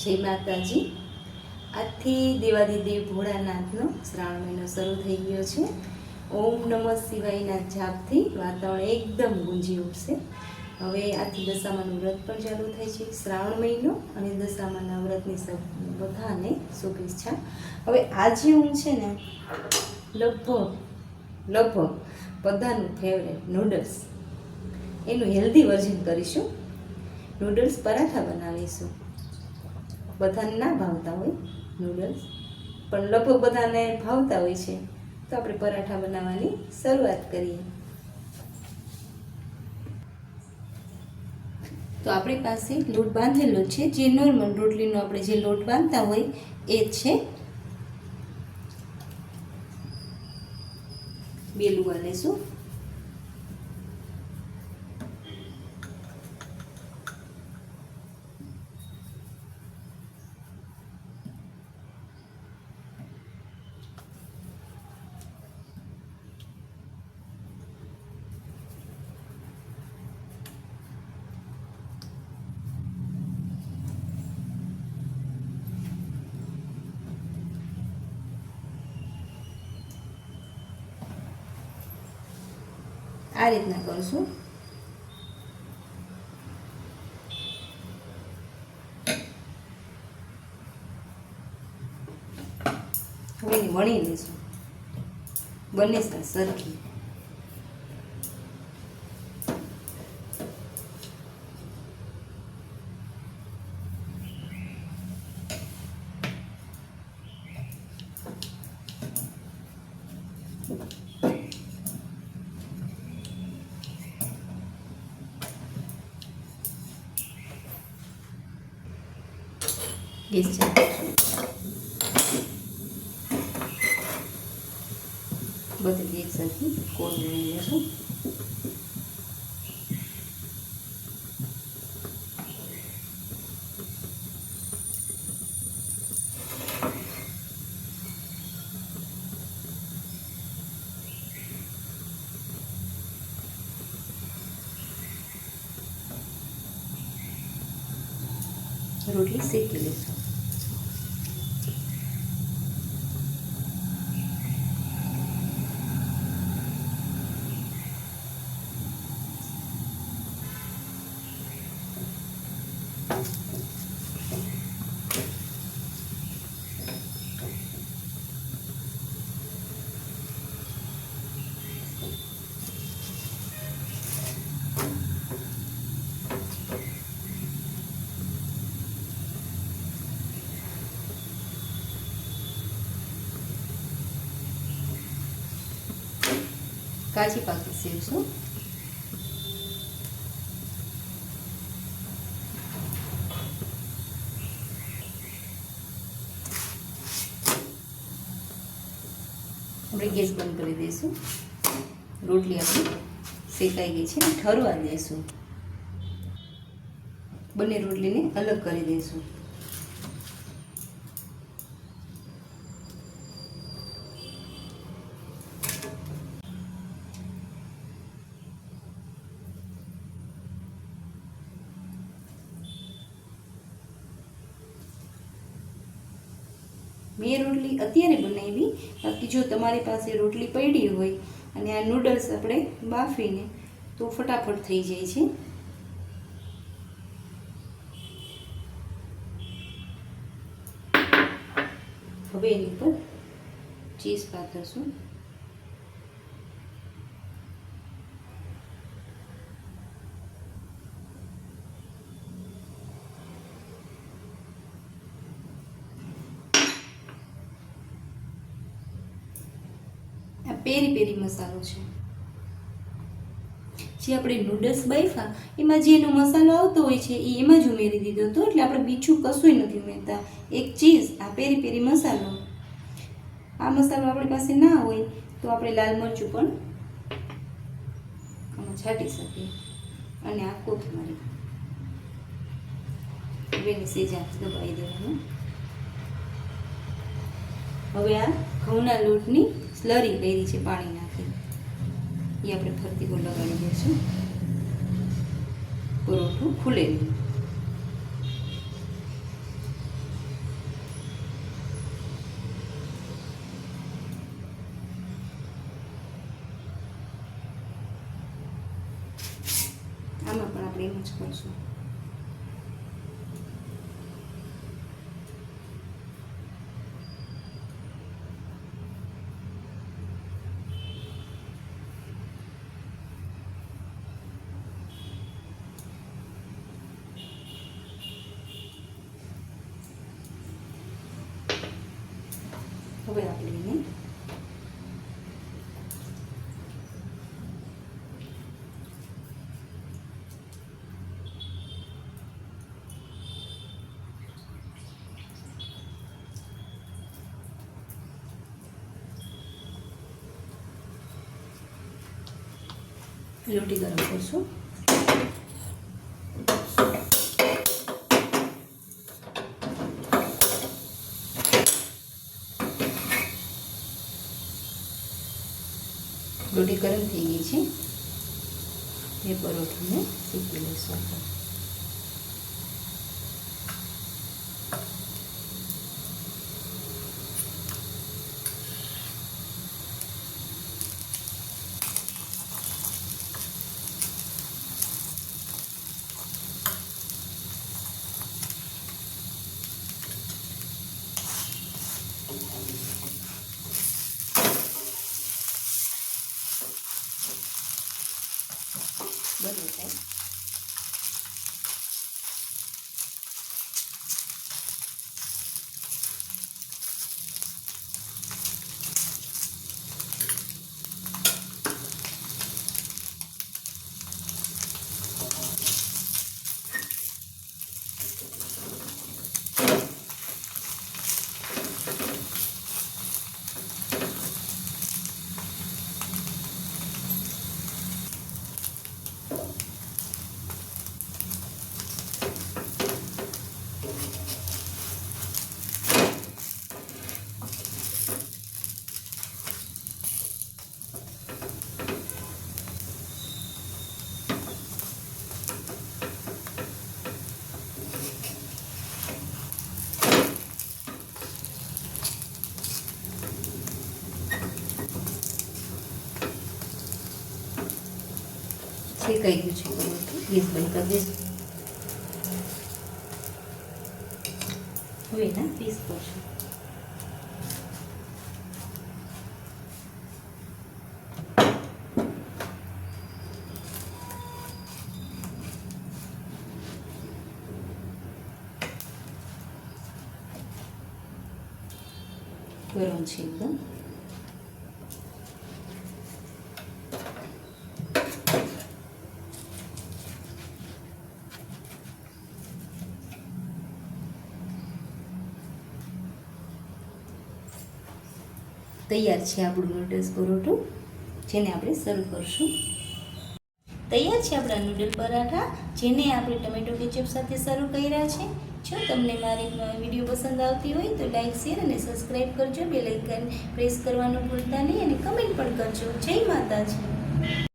જય માતાજી। આજથી દેવાદિદેવ ભોળાનાથનો શ્રાવણ મહિનો શરૂ થઈ ગયો છે। ઓમ નમઃ શિવાયના જાપથી વાતાવરણ એકદમ ગુંજી ઉઠશે। હવે આજથી દશામાનું વ્રત પણ ચાલુ થાય છે। શ્રાવણ મહિનો અને દશામાના વ્રતની બધાને શુભેચ્છા। હવે આજે હું છે ને લગભગ બધાનું ફેવરેટ નૂડલ્સ એનું હેલ્ધી વર્ઝન કરીશું। નૂડલ્સ પરાઠા બનાવીશું। બધાને ના ભાવતા હોય નૂડલ્સ, પણ લગભગ બધાને ભાવતા હોય છે, તો આપણે પરાઠા બનાવવાની શરૂઆત કરીએ। તો આપણી પાસે લોટ બાંધેલો છે, જે નોર્મલ રોટલીનો આપણે જે લોટ બાંધતા હોય એ છે। બે લુવા લેશું। આ રીતના કરશું। હવે એને વણી લઈશું બંને સરખી। ગેસ ચાલુ બધી એક સરખી કોણ લઈ લેશું। રોટલી શેકી લઈશું। કાચી પાકી શેકશું। આપણે ગેસ બંધ કરી દઈશું। રોટલી આપણી શેકાઈ ગઈ છે, ઠરવા દઈશું। બંને રોટલીને અલગ કરી દઈશું। મેં રોટલી અત્યારે બનાવી, બાકી જો તમારી પાસે રોટલી પડી હોય અને આ નૂડલ્સ આપણે બાફીને તો ફટાફટ થઈ જાય છે। હવે એની પર ચીઝ પાથરશું। પેરી પેરી મસાલો છે, જે આપણે નૂડલ્સ બાફા એમાં જે એનો મસાલો આવતો હોય છે એ એમાં જ ઉમેરી દીધો હતો, એટલે આપણે બીજું કશું નથી ઉમેરતા। એક ચીઝ, આ પેરી પેરી મસાલો। આ મસાલો આપણી પાસે ના હોય તો આપણે લાલ મરચું પણ આમાં છાંટી શકીએ, અને આ કોથમરી। હવે એને સેજા દબાવી દેવાનું। હવે આ ઘઉંના લોટની સ્લરી કરી છે પાણી નાખી, એ આપણે ફરતી પર લગાડી દઈશું। પરોઠું ખુલે નહીં। કરશું. હવે આપણે એને રોટી ગરમ કરશું. રોટી ગરમ થઈ ગઈ છે. એ પરોઠાને શેકી લઈશું આપણે. બધું થાય. શેકાઈ ગયું છે પરોઠું. ગેસ બંધ કરી દેજો. હવે એના પીસ કરશું. ગરમ છે એકદમ. તૈયાર છે આપણું નૂડલ્સ પરોઠું, જેને આપણે સર્વ કરશું. તૈયાર છે આપણા નૂડલ પરાઠા, જેને આપણે ટમેટો કેચઅપ સાથે સર્વ કર્યા છે. જો તમને મારી વિડીયો પસંદ આવતી હોય તો લાઈક, શેર અને સબસ્ક્રાઈબ કરજો. બેલ આઇકન પ્રેસ કરવાનું ભૂલતા નહીં અને કમેન્ટ પણ કરજો. જય માતાજી.